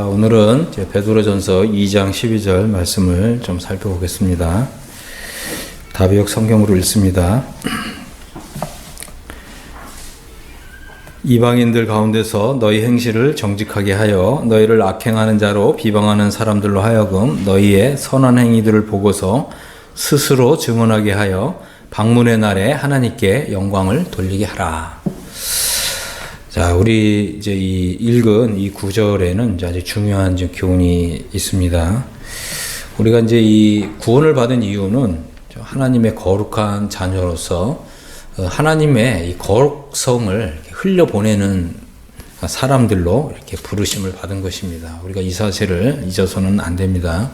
오늘은 베드로전서 2장 12절 말씀을 좀 살펴보겠습니다. 다비역 성경으로 읽습니다. 이방인들 가운데서 너희 행실을 정직하게 하여 너희를 악행하는 자로 비방하는 사람들로 하여금 너희의 선한 행위들을 보고서 스스로 증언하게 하여 방문의 날에 하나님께 영광을 돌리게 하라. 자, 우리 이제 읽은 이 구절에는 아주 중요한 교훈이 있습니다. 우리가 이제 이 구원을 받은 이유는 하나님의 거룩한 자녀로서 하나님의 이 거룩성을 흘려보내는 사람들로 이렇게 부르심을 받은 것입니다. 우리가 이 사실을 잊어서는 안 됩니다.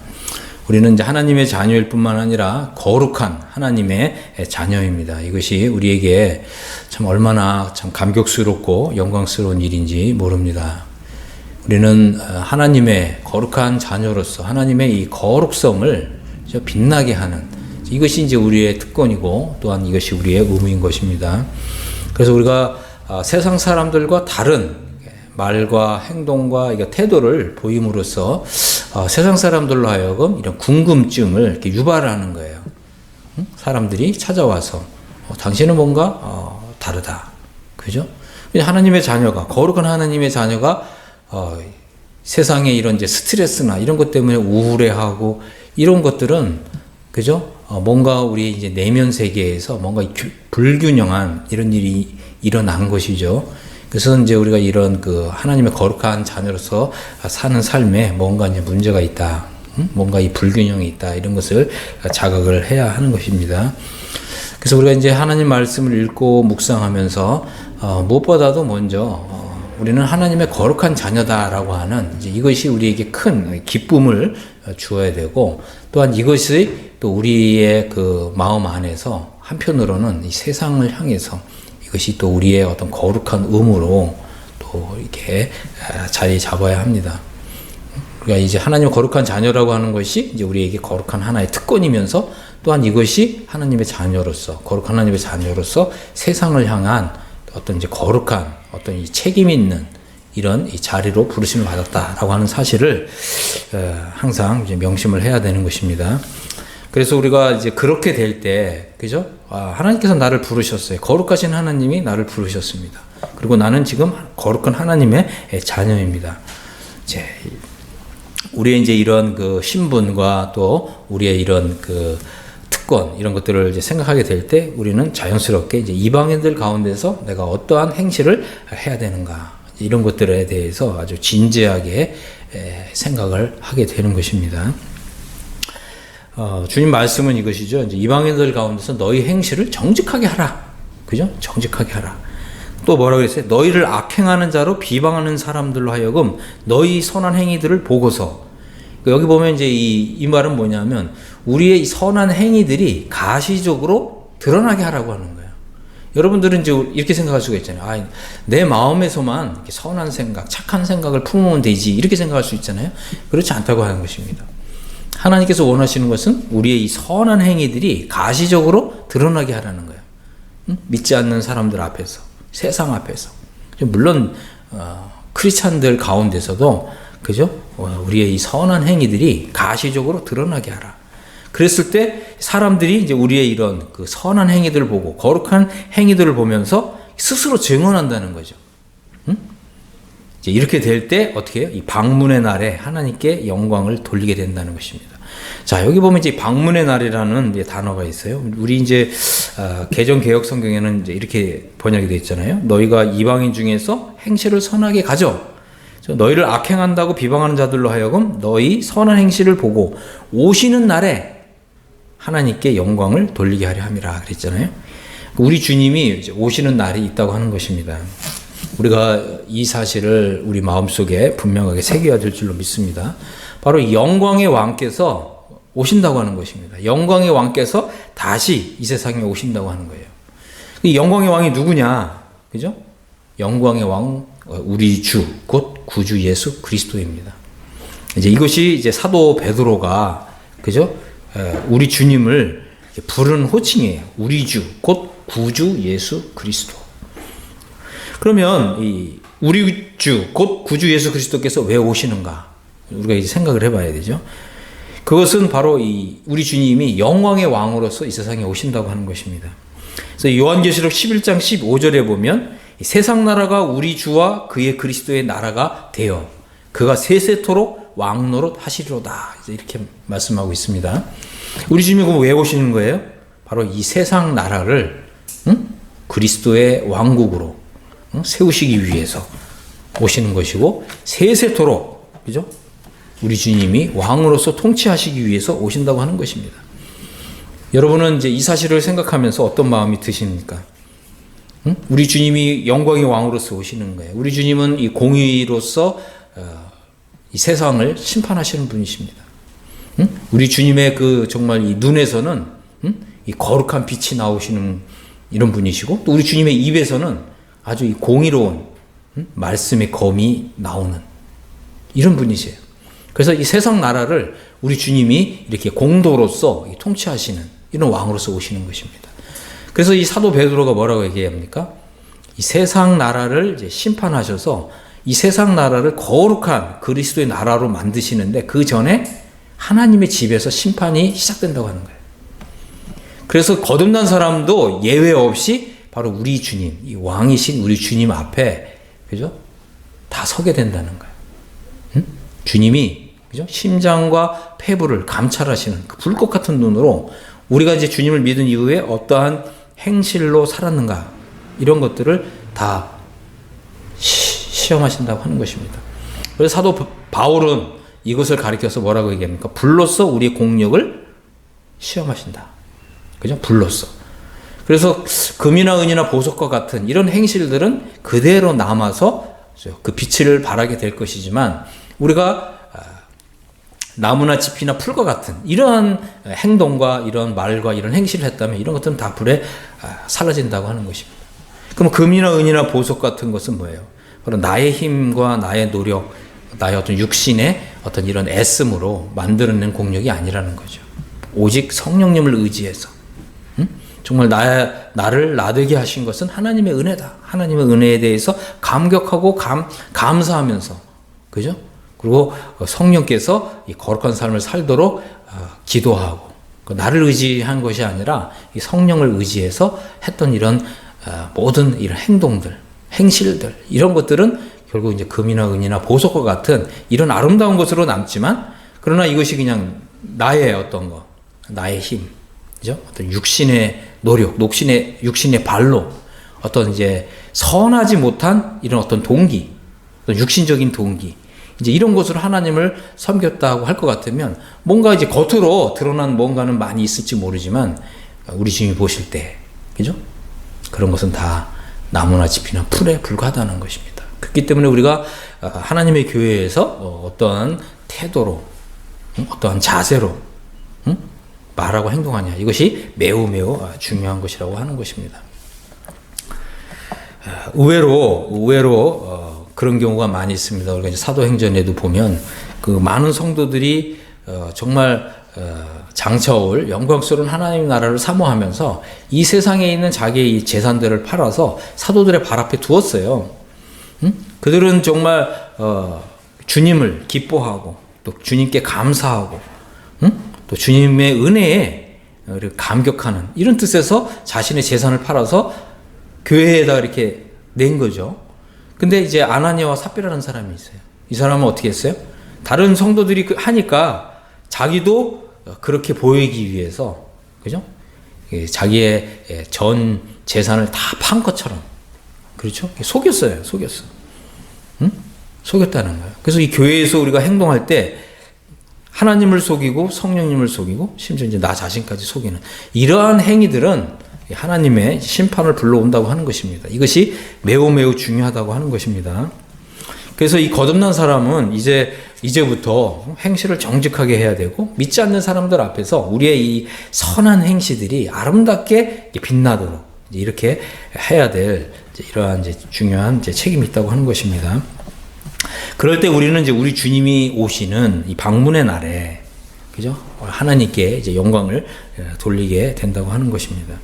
우리는 이제 하나님의 자녀일 뿐만 아니라 거룩한 하나님의 자녀입니다. 이것이 우리에게 참 얼마나 참 감격스럽고 영광스러운 일인지 모릅니다. 우리는 하나님의 거룩한 자녀로서 하나님의 이 거룩성을 빛나게 하는 이것이 이제 우리의 특권이고 또한 이것이 우리의 의무인 것입니다. 그래서 우리가 세상 사람들과 다른 말과 행동과 태도를 보임으로써 세상 사람들로 하여금 이런 궁금증을 이렇게 유발하는 거예요. 사람들이 찾아와서 당신은 뭔가 다르다, 그죠? 하나님의 자녀가 거룩한 하나님의 자녀가 세상의 이런 이제 스트레스나 이런 것 때문에 우울해하고 이런 것들은 그죠? 뭔가 우리 이제 내면 세계에서 뭔가 불균형한 이런 일이 일어난 것이죠. 그래서 이제 우리가 이런 하나님의 거룩한 자녀로서 사는 삶에 뭔가 이제 문제가 있다, 뭔가 이 불균형이 있다, 이런 것을 자각을 해야 하는 것입니다. 그래서 우리가 이제 하나님 말씀을 읽고 묵상하면서 무엇보다도 먼저 우리는 하나님의 거룩한 자녀다라고 하는 이제 이것이 우리에게 큰 기쁨을 주어야 되고, 또한 이것이 또 우리의 마음 안에서 한편으로는 이 세상을 향해서 이것이 또 우리의 어떤 거룩한 의무로 또 이렇게 자리 잡아야 합니다. 우리가 이제 하나님의 거룩한 자녀라고 하는 것이 이제 우리에게 거룩한 하나의 특권이면서 또한 이것이 하나님의 자녀로서, 거룩한 하나님의 자녀로서 세상을 향한 어떤 이제 거룩한 어떤 이 책임 있는 이런 이 자리로 부르심을 받았다라고 하는 사실을 항상 이제 명심을 해야 되는 것입니다. 그래서 우리가 이제 그렇게 될 때, 그죠? 하나님께서 나를 부르셨어요. 거룩하신 하나님이 나를 부르셨습니다. 그리고 나는 지금 거룩한 하나님의 자녀입니다. 이제 우리의 이제 이런 신분과 또 우리의 이런 특권, 이런 것들을 이제 생각하게 될 때 우리는 자연스럽게 이제 이방인들 가운데서 내가 어떠한 행실을 해야 되는가, 이런 것들에 대해서 아주 진지하게 생각을 하게 되는 것입니다. 주님 말씀은 이것이죠. 이제 이방인들 가운데서 너희 행실을 정직하게 하라. 그죠? 정직하게 하라. 또 뭐라고 그랬어요? 너희를 악행하는 자로 비방하는 사람들로 하여금 너희 선한 행위들을 보고서. 여기 보면 이제 이 말은 뭐냐면 우리의 이 선한 행위들이 가시적으로 드러나게 하라고 하는 거예요. 여러분들은 이제 이렇게 생각할 수가 있잖아요. 내 마음에서만 이렇게 선한 생각, 착한 생각을 품으면 되지, 이렇게 생각할 수 있잖아요. 그렇지 않다고 하는 것입니다. 하나님께서 원하시는 것은 우리의 이 선한 행위들이 가시적으로 드러나게 하라는 거예요. 믿지 않는 사람들 앞에서, 세상 앞에서. 물론 크리스찬들 가운데서도 그죠? 우리의 이 선한 행위들이 가시적으로 드러나게 하라. 그랬을 때 사람들이 이제 우리의 이런 선한 행위들을 보고 거룩한 행위들을 보면서 스스로 증언한다는 거죠. 이제 이렇게 될 때 어떻게 해요? 이 방문의 날에 하나님께 영광을 돌리게 된다는 것입니다. 자, 여기 보면 이제 방문의 날이라는 이제 단어가 있어요. 우리 이제 개정 개역 성경에는 이제 이렇게 번역이 되어 있잖아요. 너희가 이방인 중에서 행실을 선하게 가져. 너희를 악행한다고 비방하는 자들로 하여금 너희 선한 행실을 보고 오시는 날에 하나님께 영광을 돌리게 하려 함이라 그랬잖아요. 우리 주님이 이제 오시는 날이 있다고 하는 것입니다. 우리가 이 사실을 우리 마음속에 분명하게 새겨야 될 줄로 믿습니다. 바로 영광의 왕께서 오신다고 하는 것입니다. 영광의 왕께서 다시 이 세상에 오신다고 하는 거예요. 이 영광의 왕이 누구냐? 그죠? 영광의 왕, 우리 주, 곧 구주 예수 그리스도입니다. 이제 이것이 이제 사도 베드로가, 그죠? 우리 주님을 부르는 호칭이에요. 우리 주, 곧 구주 예수 그리스도. 그러면 이 우리 주, 곧 구주 예수 그리스도께서 왜 오시는가? 우리가 이제 생각을 해봐야 되죠. 그것은 바로 우리 주님이 영광의 왕으로서 이 세상에 오신다고 하는 것입니다. 그래서 요한계시록 11장 15절에 보면 세상 나라가 우리 주와 그의 그리스도의 나라가 되어 그가 세세토록 왕노릇 하시리로다. 이렇게 말씀하고 있습니다. 우리 주님이 그럼 왜 오시는 거예요? 바로 이 세상 나라를 그리스도의 왕국으로 세우시기 위해서 오시는 것이고 세세토록, 그죠? 우리 주님이 왕으로서 통치하시기 위해서 오신다고 하는 것입니다. 여러분은 이제 이 사실을 생각하면서 어떤 마음이 드십니까? 우리 주님이 영광의 왕으로서 오시는 거예요. 우리 주님은 이 공의로서 이 세상을 심판하시는 분이십니다. 우리 주님의 그 정말 이 눈에서는 이 거룩한 빛이 나오시는 이런 분이시고, 또 우리 주님의 입에서는 아주 이 공의로운 말씀의 검이 나오는 이런 분이세요. 그래서 이 세상 나라를 우리 주님이 이렇게 공도로서 통치하시는 이런 왕으로서 오시는 것입니다. 그래서 이 사도 베드로가 뭐라고 얘기합니까? 이 세상 나라를 이제 심판하셔서 이 세상 나라를 거룩한 그리스도의 나라로 만드시는데 그 전에 하나님의 집에서 심판이 시작된다고 하는 거예요. 그래서 거듭난 사람도 예외 없이 바로 우리 주님, 이 왕이신 우리 주님 앞에, 그죠? 다 서게 된다는 거예요. 주님이, 그죠? 심장과 폐부를 감찰하시는 그 불꽃 같은 눈으로 우리가 이제 주님을 믿은 이후에 어떠한 행실로 살았는가, 이런 것들을 다 시험하신다고 하는 것입니다. 그래서 사도 바울은 이것을 가리켜서 뭐라고 얘기합니까? 불로써 우리의 공력을 시험하신다. 그죠? 불로써. 그래서 금이나 은이나 보석과 같은 이런 행실들은 그대로 남아서 그 빛을 발하게 될 것이지만, 우리가 나무나 짚이나 풀과 같은 이러한 행동과 이런 말과 이런 행실을 했다면 이런 것들은 다 불에 사라진다고 하는 것입니다. 그럼 금이나 은이나 보석 같은 것은 뭐예요? 바로 나의 힘과 나의 노력, 나의 어떤 육신의 어떤 이런 애씀으로 만들어낸 공력이 아니라는 거죠. 오직 성령님을 의지해서, 정말 나를 나되게 하신 것은 하나님의 은혜다. 하나님의 은혜에 대해서 감격하고 감사하면서, 그죠? 그리고 성령께서 이 거룩한 삶을 살도록 기도하고, 나를 의지한 것이 아니라 이 성령을 의지해서 했던 이런 모든 이런 행동들, 행실들, 이런 것들은 결국 이제 금이나 은이나 보석과 같은 이런 아름다운 것으로 남지만, 그러나 이것이 그냥 나의 어떤 거, 나의 힘, 그죠? 어떤 육신의 노력, 육신의 발로 어떤 이제 선하지 못한 이런 어떤 동기, 어떤 육신적인 동기, 이제 이런 것으로 하나님을 섬겼다고 할 것 같으면 뭔가 이제 겉으로 드러난 뭔가는 많이 있을지 모르지만 우리 주님이 보실 때, 그죠? 그런 것은 다 나무나 짚이나 풀에 불과하다는 것입니다. 그렇기 때문에 우리가 하나님의 교회에서 어떠한 태도로, 어떠한 자세로 말하고 행동하냐, 이것이 매우 중요한 것이라고 하는 것입니다. 의외로 그런 경우가 많이 있습니다. 우리가 이제 사도행전에도 보면 그 많은 성도들이 정말 장차올 영광스러운 하나님의 나라를 사모하면서 이 세상에 있는 자기의 재산들을 팔아서 사도들의 발 앞에 두었어요. 그들은 정말 주님을 기뻐하고 또 주님께 감사하고 또 주님의 은혜에 감격하는 이런 뜻에서 자신의 재산을 팔아서 교회에다 이렇게 낸 거죠. 근데 이제 아나니아와 삽비라는 사람이 있어요. 이 사람은 어떻게 했어요? 다른 성도들이 하니까 자기도 그렇게 보이기 위해서, 그죠? 자기의 전 재산을 다 판 것처럼, 그렇죠? 속였어요. 속였다는 거예요. 그래서 이 교회에서 우리가 행동할 때 하나님을 속이고 성령님을 속이고 심지어 이제 나 자신까지 속이는 이러한 행위들은 하나님의 심판을 불러온다고 하는 것입니다. 이것이 매우 중요하다고 하는 것입니다. 그래서 이 거듭난 사람은 이제부터 행실을 정직하게 해야 되고, 믿지 않는 사람들 앞에서 우리의 이 선한 행실들이 아름답게 빛나도록 이렇게 해야 될 이러한 이제 중요한 책임이 있다고 하는 것입니다. 그럴 때 우리는 이제 우리 주님이 오시는 이 방문의 날에, 그죠? 하나님께 이제 영광을 돌리게 된다고 하는 것입니다.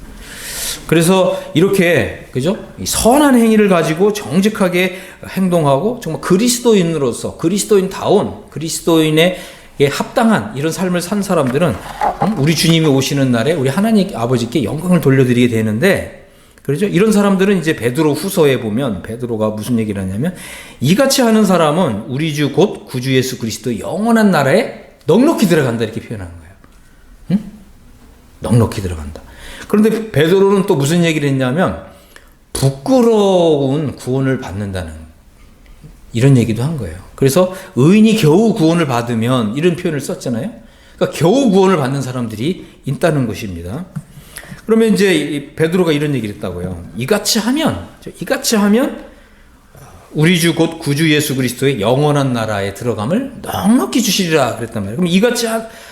그래서 이렇게 그죠? 이 선한 행위를 가지고 정직하게 행동하고 정말 그리스도인으로서 그리스도인다운 그리스도인의 합당한 이런 삶을 산 사람들은 우리 주님이 오시는 날에 우리 하나님 아버지께 영광을 돌려드리게 되는데, 그렇죠? 이런 사람들은 이제 베드로 후서에 보면 베드로가 무슨 얘기를 하냐면, 이같이 하는 사람은 우리 주 곧 구주 예수 그리스도 영원한 나라에 넉넉히 들어간다 이렇게 표현하는 거예요. 응? 넉넉히 들어간다. 그런데 베드로는 또 무슨 얘기를 했냐면 부끄러운 구원을 받는다는 이런 얘기도 한 거예요. 그래서 의인이 겨우 구원을 받으면 이런 표현을 썼잖아요. 그러니까 겨우 구원을 받는 사람들이 있다는 것입니다. 그러면 이제 베드로가 이런 얘기를 했다고요. 이같이 하면 우리 주 곧 구주 예수 그리스도의 영원한 나라에 들어감을 넉넉히 주시리라 그랬단 말이에요. 그럼 이같이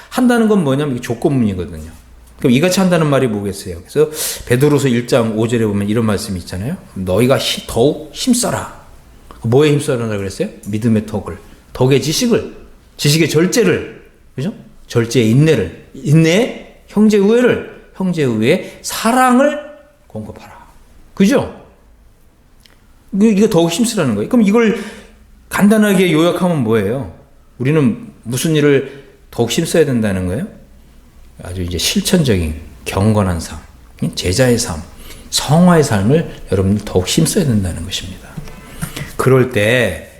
한다는 건 뭐냐면 이게 조건문이거든요. 그럼 이같이 한다는 말이 뭐겠어요? 그래서 베드로서 1장 5절에 보면 이런 말씀이 있잖아요. 너희가 더욱 힘써라. 뭐에 힘써라 그랬어요? 믿음의 덕의 지식의 절제를, 그죠? 절제의 인내의 형제 우애의 사랑을 공급하라. 그죠? 이거 더욱 힘쓰라는 거예요. 그럼 이걸 간단하게 요약하면 뭐예요? 우리는 무슨 일을 더욱 힘써야 된다는 거예요? 아주 이제 실천적인 경건한 삶, 제자의 삶, 성화의 삶을 여러분들 더욱 힘써야 된다는 것입니다. 그럴 때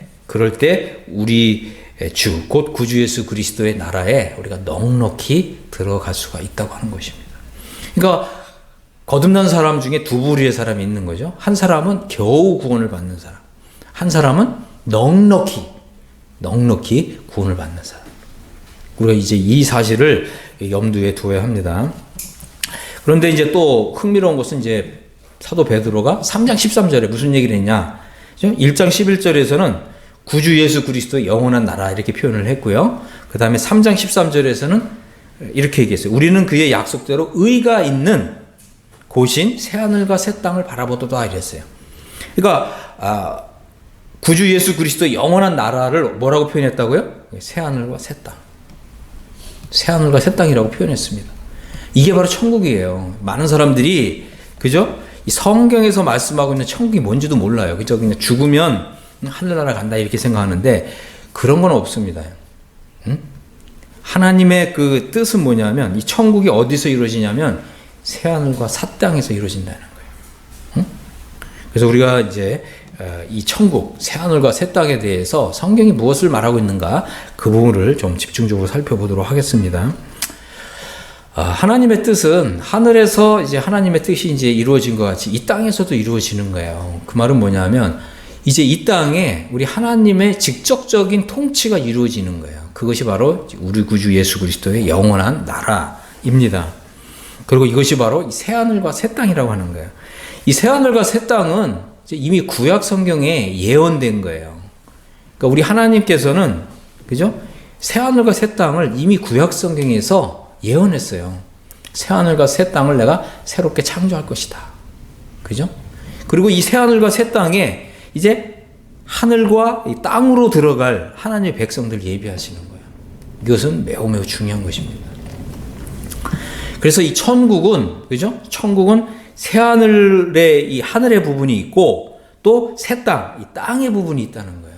우리 주, 곧 구주 예수 그리스도의 나라에 우리가 넉넉히 들어갈 수가 있다고 하는 것입니다. 그러니까 거듭난 사람 중에 두 부류의 사람이 있는 거죠. 한 사람은 겨우 구원을 받는 사람, 한 사람은 넉넉히 구원을 받는 사람. 우리가 이제 이 사실을 염두에 두어야 합니다. 그런데 이제 또 흥미로운 것은 이제 사도 베드로가 3장 13절에 무슨 얘기를 했냐? 1장 11절에서는 구주 예수 그리스도의 영원한 나라 이렇게 표현을 했고요. 그 다음에 3장 13절에서는 이렇게 얘기했어요. 우리는 그의 약속대로 의가 있는 곳인 새하늘과 새 땅을 바라보도다 이랬어요. 그러니까 구주 예수 그리스도의 영원한 나라를 뭐라고 표현했다고요? 새하늘과 새 땅. 새하늘과 새 땅이라고 표현했습니다. 이게 바로 천국이에요. 많은 사람들이 그죠? 이 성경에서 말씀하고 있는 천국이 뭔지도 몰라요. 그죠? 그냥 죽으면 하늘나라 간다 이렇게 생각하는데 그런 건 없습니다. 응? 하나님의 그 뜻은 뭐냐면 이 천국이 어디서 이루어지냐면 새하늘과 새 땅에서 이루어진다는 거예요. 응? 그래서 우리가 이제 이 천국, 새하늘과 새 땅에 대해서 성경이 무엇을 말하고 있는가 그 부분을 좀 집중적으로 살펴보도록 하겠습니다. 하나님의 뜻은 하늘에서 이제 하나님의 뜻이 이제 이루어진 것 같이 이 땅에서도 이루어지는 거예요. 그 말은 뭐냐면 이제 이 땅에 우리 하나님의 직접적인 통치가 이루어지는 거예요. 그것이 바로 우리 구주 예수 그리스도의 영원한 나라입니다. 그리고 이것이 바로 이 새하늘과 새 땅이라고 하는 거예요. 이 새하늘과 새 땅은 이미 구약 성경에 예언된 거예요. 그러니까 우리 하나님께서는 그죠? 새하늘과 새 땅을 이미 구약 성경에서 예언했어요. 새하늘과 새 땅을 내가 새롭게 창조할 것이다. 그죠? 그리고 이 새하늘과 새 땅에 이제 하늘과 이 땅으로 들어갈 하나님의 백성들 예비하시는 거예요. 이것은 매우 중요한 것입니다. 그래서 이 천국은 그죠? 천국은 새하늘의 이 하늘의 부분이 있고 또 새 땅, 이 땅의 부분이 있다는 거예요.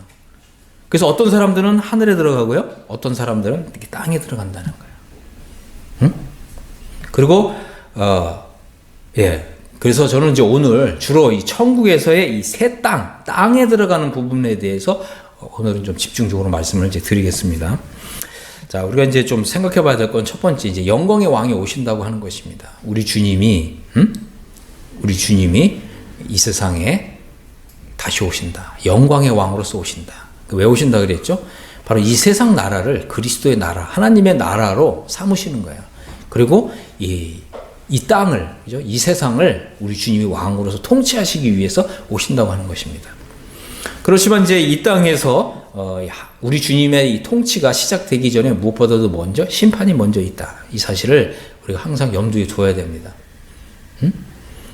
그래서 어떤 사람들은 하늘에 들어가고요. 어떤 사람들은 이렇게 땅에 들어간다는 거예요. 응? 그리고 그래서 저는 이제 오늘 주로 이 천국에서의 이 새 땅에 들어가는 부분에 대해서 오늘은 좀 집중적으로 말씀을 이제 드리겠습니다. 자, 우리가 이제 좀 생각해 봐야 될 건 첫 번째, 이제 영광의 왕이 오신다고 하는 것입니다. 우리 주님이 이 세상에 다시 오신다. 영광의 왕으로서 오신다. 왜 오신다 그랬죠? 바로 이 세상 나라를 그리스도의 나라, 하나님의 나라로 삼으시는 거예요. 그리고 이 땅을, 그죠? 이 세상을 우리 주님이 왕으로서 통치하시기 위해서 오신다고 하는 것입니다. 그렇지만 이제 이 땅에서 우리 주님의 이 통치가 시작되기 전에 무엇보다도 먼저 심판이 먼저 있다. 이 사실을 우리가 항상 염두에 둬야 됩니다.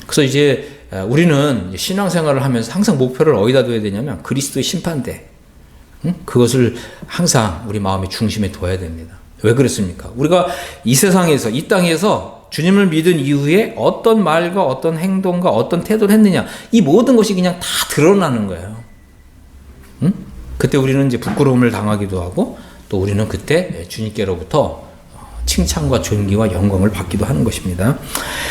그래서 이제 우리는 신앙생활을 하면서 항상 목표를 어디다 둬야 되냐면 그리스도의 심판대. 그것을 항상 우리 마음의 중심에 둬야 됩니다. 왜 그렇습니까? 우리가 이 세상에서, 이 땅에서 주님을 믿은 이후에 어떤 말과 어떤 행동과 어떤 태도를 했느냐, 이 모든 것이 그냥 다 드러나는 거예요. 응? 그때 우리는 이제 부끄러움을 당하기도 하고, 또 우리는 그때 주님께로부터 칭찬과 존귀와 영광을 받기도 하는 것입니다.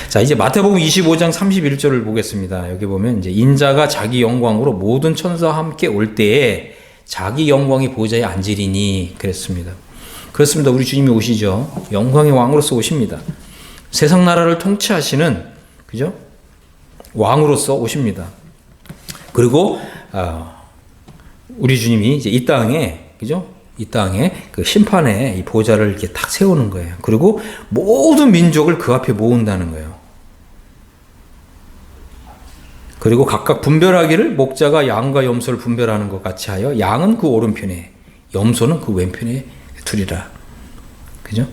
자, 이제 마태복음 25장 31절을 보겠습니다. 여기 보면 이제 인자가 자기 영광으로 모든 천사와 함께 올 때에 자기 영광이 보좌에 앉으리니 그랬습니다. 그렇습니다. 우리 주님이 오시죠. 영광의 왕으로서 오십니다. 세상 나라를 통치하시는, 그죠? 왕으로서 오십니다. 그리고 우리 주님이 이제 이 땅에, 그죠? 이 땅에 그 심판의 이 보좌를 이렇게 탁 세우는 거예요. 그리고 모든 민족을 그 앞에 모은다는 거예요. 그리고 각각 분별하기를 목자가 양과 염소를 분별하는 것 같이 하여 양은 그 오른편에, 염소는 그 왼편에 두리라. 그죠?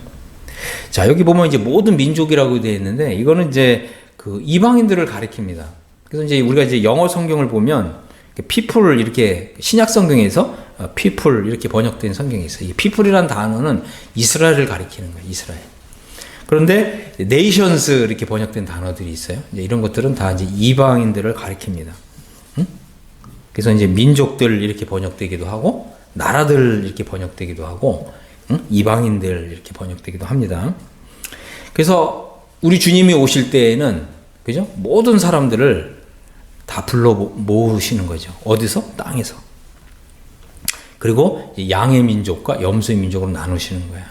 자, 여기 보면 이제 모든 민족이라고 되어 있는데, 이거는 이제 그 이방인들을 가리킵니다. 그래서 이제 우리가 이제 영어 성경을 보면 people을 이렇게 신약 성경에서 people 이렇게 번역된 성경이 있어요. 이 people이라는 단어는 이스라엘을 가리키는 거예요. 이스라엘. 그런데 nations 이렇게 번역된 단어들이 있어요. 이제 이런 것들은 다 이제 이방인들을 가리킵니다. 응? 그래서 이제 민족들 이렇게 번역되기도 하고, 나라들 이렇게 번역되기도 하고, 응? 이방인들 이렇게 번역되기도 합니다. 그래서 우리 주님이 오실 때에는, 그죠? 모든 사람들을 다 불러 모으시는 거죠. 어디서? 땅에서. 그리고 양의 민족과 염소의 민족으로 나누시는 거예요.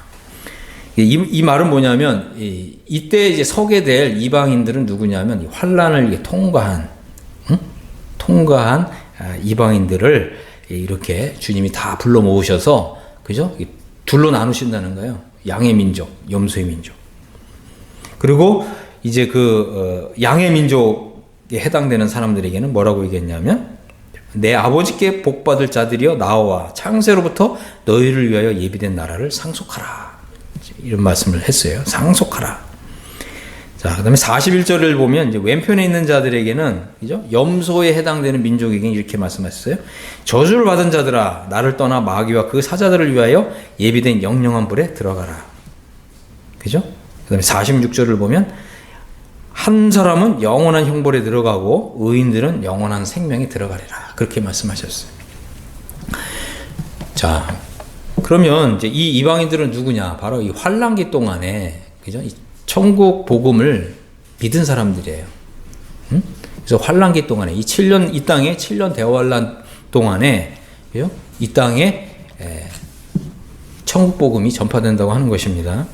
이 말은 뭐냐면, 이때 이제 서게 될 이방인들은 누구냐면, 환란을 통과한 이방인들을 이렇게 주님이 다 불러 모으셔서, 그죠? 둘로 나누신다는 거예요. 양의 민족, 염소의 민족. 그리고 이제 그 양의 민족에 해당되는 사람들에게는 뭐라고 얘기했냐면, 내 아버지께 복받을 자들이여 나와 창세로부터 너희를 위하여 예비된 나라를 상속하라. 이런 말씀을 했어요. 상속하라. 자, 그 다음에 41절을 보면 이제 왼편에 있는 자들에게는, 그죠? 염소에 해당되는 민족에게는 이렇게 말씀하셨어요. 저주를 받은 자들아, 나를 떠나 마귀와 그 사자들을 위하여 예비된 영영한 불에 들어가라. 그죠? 그 다음에 46절을 보면, 한 사람은 영원한 형벌에 들어가고 의인들은 영원한 생명에 들어가리라. 그렇게 말씀하셨어요. 자, 그러면 이제 이 이방인들은 누구냐? 바로 이 환란기 동안에, 그죠? 이 천국 복음을 믿은 사람들이에요. 응? 그래서 환란기 동안에 이 땅에 7년 대환란 동안에, 그죠? 이 땅에 천국 복음이 전파된다고 하는 것입니다.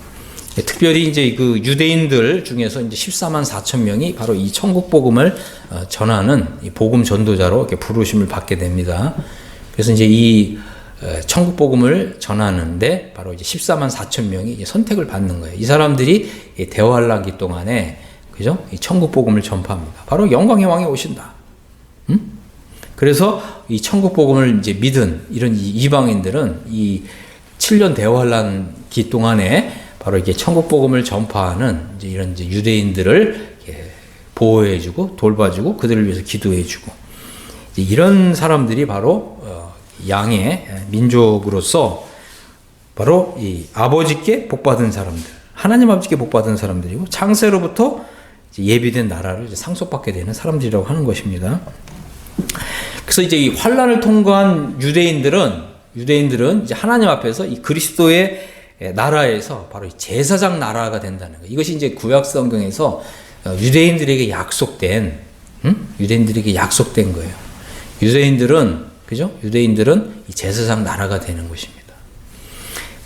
특별히 이제 그 유대인들 중에서 이제 14만 4천 명이 바로 이 천국 복음을 전하는 이 복음 전도자로 이렇게 부르심을 받게 됩니다. 그래서 이제 이 천국 복음을 전하는데 바로 이제 14만 4천 명이 이제 선택을 받는 거예요. 이 사람들이 대환란기 동안에, 그죠? 이 천국 복음을 전파합니다. 바로 영광의 왕이 오신다. 그래서 이 천국 복음을 이제 믿은 이런 이방인들은 이 7년 대환란기 동안에 바로 이게 천국 복음을 전파하는 이제 이런 이제 유대인들을 보호해주고 돌봐주고 그들을 위해서 기도해주고, 이런 사람들이 바로 양의 민족으로서 바로 이 아버지께 복받은 사람들, 하나님 아버지께 복받은 사람들이고 창세로부터 예비된 나라를 이제 상속받게 되는 사람들이라고 하는 것입니다. 그래서 이제 이 환란을 통과한 유대인들은 이제 하나님 앞에서 이 그리스도의 나라에서 바로 제사장 나라가 된다는 거예요. 이것이 이제 구약 성경에서 유대인들에게 약속된 거예요. 그죠? 유대인들은 이 제사장 나라가 되는 것입니다.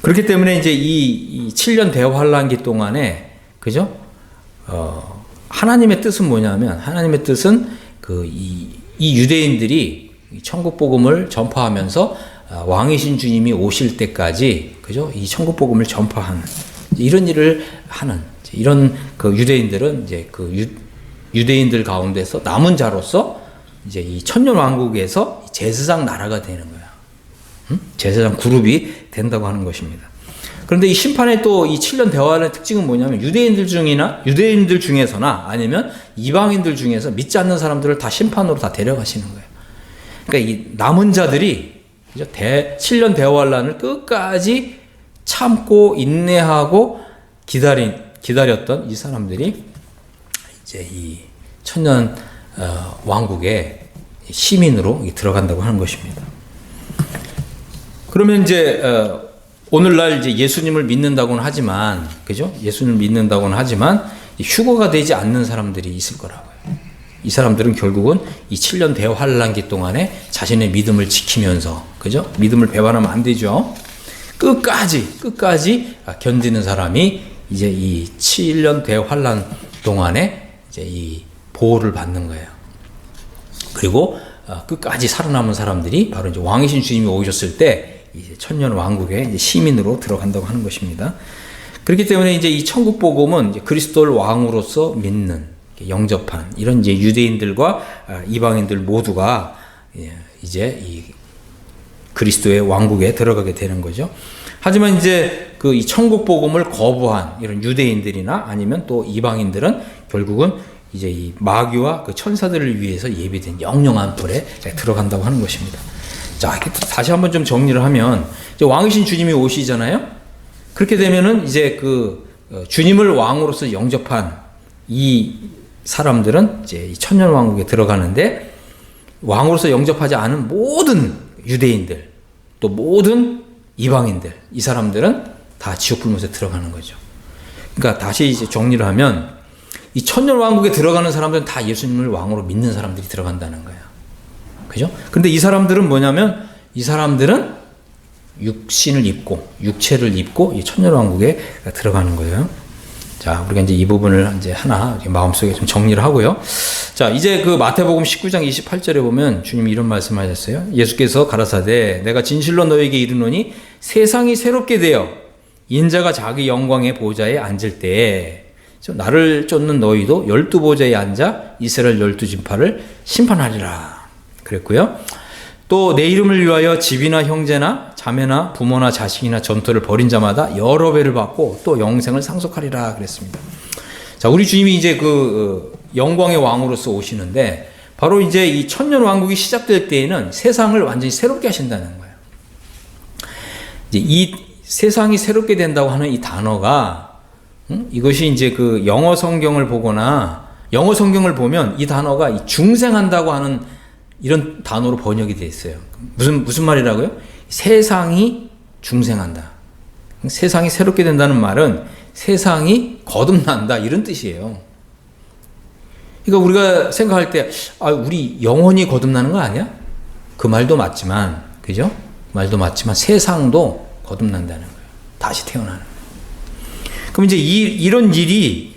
그렇기 때문에 이제 이 7년 대환란기 동안에, 그죠? 하나님의 뜻은 뭐냐면, 하나님의 뜻은 이 유대인들이 천국 복음을 전파하면서 왕이신 주님이 오실 때까지, 그죠? 이 천국 복음을 전파하는 이런 일을 하는 이런 그 유대인들은 이제 그 유대인들 가운데서 남은 자로서 이제 이 천년 왕국에서 제사장 나라가 되는 거야. 제사장 그룹이 된다고 하는 것입니다. 그런데 이 심판의 또 이 7년 대환의 특징은 뭐냐면, 유대인들 중에서나 아니면 이방인들 중에서 믿지 않는 사람들을 다 심판으로 다 데려가시는 거예요. 그러니까 이 남은 자들이 7년 대환란을 끝까지 참고 인내하고 기다렸던 이 사람들이 이제 이 천년 왕국의 시민으로 들어간다고 하는 것입니다. 그러면 이제 오늘날 이제 예수님을 믿는다고는 하지만, 그죠? 예수님을 믿는다고는 하지만 휴거가 되지 않는 사람들이 있을 거라고요. 이 사람들은 결국은 이 7년 대환란기 동안에 자신의 믿음을 지키면서, 그죠? 믿음을 배반하면 안 되죠. 끝까지 견디는 사람이 이제 이 7년 대환란 동안에 이제 이 보호를 받는 거예요. 그리고 끝까지 살아남은 사람들이 바로 이제 왕이신 주님이 오셨을 때 이제 천년 왕국의 이제 시민으로 들어간다고 하는 것입니다. 그렇기 때문에 이제 이 천국 복음은 이제 그리스도를 왕으로서 믿는, 영접한 이런 이제 유대인들과 이방인들 모두가 이제 이 그리스도의 왕국에 들어가게 되는 거죠. 하지만 이제 그 이 천국 복음을 거부한 이런 유대인들이나 아니면 또 이방인들은 결국은 이제 이 마귀와 그 천사들을 위해서 예비된 영영한 불에 들어간다고 하는 것입니다. 자, 다시 한번 좀 정리를 하면 이제 왕이신 주님이 오시잖아요. 그렇게 되면은 이제 그 주님을 왕으로서 영접한 이 사람들은 이제 이 천년 왕국에 들어가는데, 왕으로서 영접하지 않은 모든 유대인들 또 모든 이방인들, 이 사람들은 다 지옥 불못에 들어가는 거죠. 그러니까 다시 이제 정리를 하면 이 천년 왕국에 들어가는 사람들은 다 예수님을 왕으로 믿는 사람들이 들어간다는 거예요. 그죠? 근데 이 사람들은 뭐냐면, 이 사람들은 육신을 입고, 육체를 입고 이 천년 왕국에 들어가는 거예요. 자, 우리가 이제 이 부분을 이제 하나 마음속에 좀 정리를 하고요. 자, 이제 그 마태복음 19장 28절에 보면 주님이 이런 말씀하셨어요. 예수께서 가라사대 내가 진실로 너에게 이르노니 세상이 새롭게 되어 인자가 자기 영광의 보좌에 앉을 때에 나를 쫓는 너희도 12보좌에 앉아 이스라엘 12지파를 심판하리라 그랬고요. 또 내 이름을 위하여 집이나 형제나 자매나 부모나 자식이나 전토를 벌인 자마다 여러 배를 받고 또 영생을 상속하리라 그랬습니다. 자, 우리 주님이 이제 그 영광의 왕으로서 오시는데, 바로 이제 이 천년 왕국이 시작될 때에는 세상을 완전히 새롭게 하신다는 거예요. 이제 이 세상이 새롭게 된다고 하는 이 단어가, 이것이 이제 그 영어 성경을 보거나 영어 성경을 보면 이 단어가 이 중생한다고 하는 이런 단어로 번역이 되어 있어요. 무슨 말이라고요? 세상이 중생한다. 세상이 새롭게 된다는 말은 세상이 거듭난다 이런 뜻이에요. 그러니까 우리가 생각할 때 우리 영혼이 거듭나는 거 아니야? 그 말도 맞지만, 그죠? 말도 맞지만 세상도 거듭난다는 거예요. 다시 태어나는 거예요. 그럼 이제 이런 일이